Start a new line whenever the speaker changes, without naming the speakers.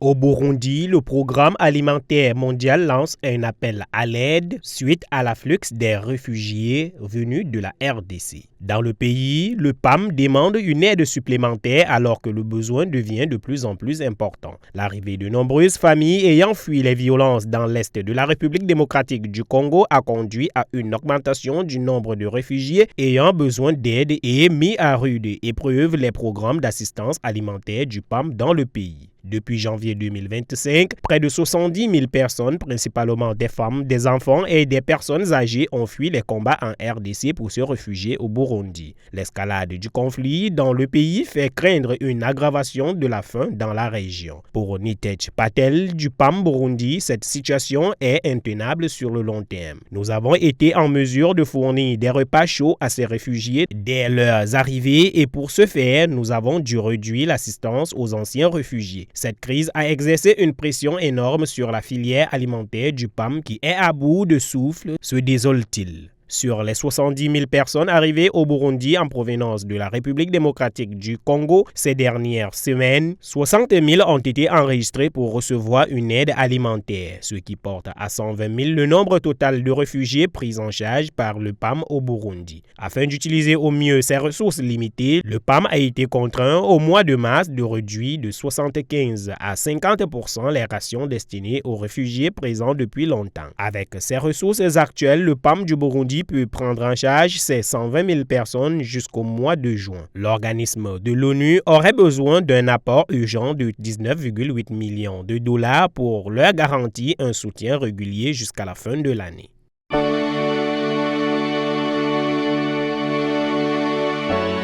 Au Burundi, le Programme alimentaire mondial lance un appel à l'aide suite à l'afflux des réfugiés venus de la RDC. Dans le pays, le PAM demande une aide supplémentaire alors que le besoin devient de plus en plus important. L'arrivée de nombreuses familles ayant fui les violences dans l'est de la République démocratique du Congo a conduit à une augmentation du nombre de réfugiés ayant besoin d'aide et mis à rude épreuve les programmes d'assistance alimentaire du PAM dans le pays. Depuis janvier 2025, près de 70 000 personnes, principalement des femmes, des enfants et des personnes âgées, ont fui les combats en RDC pour se réfugier au Burundi. L'escalade du conflit dans le pays fait craindre une aggravation de la faim dans la région. Pour Nitech Patel du PAM Burundi, cette situation est intenable sur le long terme. Nous avons été en mesure de fournir des repas chauds à ces réfugiés dès leur arrivée et pour ce faire, nous avons dû réduire l'assistance aux anciens réfugiés. Cette crise a exercé une pression énorme sur la filière alimentaire du PAM qui est à bout de souffle, se désole-t-il. Sur les 70 000 personnes arrivées au Burundi en provenance de la République démocratique du Congo ces dernières semaines, 60 000 ont été enregistrés pour recevoir une aide alimentaire, ce qui porte à 120 000 le nombre total de réfugiés pris en charge par le PAM au Burundi. Afin d'utiliser au mieux ses ressources limitées, le PAM a été contraint au mois de mars de réduire de 75 à 50% les rations destinées aux réfugiés présents depuis longtemps. Avec ses ressources actuelles, le PAM du Burundi peut prendre en charge ces 120 000 personnes jusqu'au mois de juin. L'organisme de l'ONU aurait besoin d'un apport urgent de 19,8 millions de dollars pour leur garantir un soutien régulier jusqu'à la fin de l'année.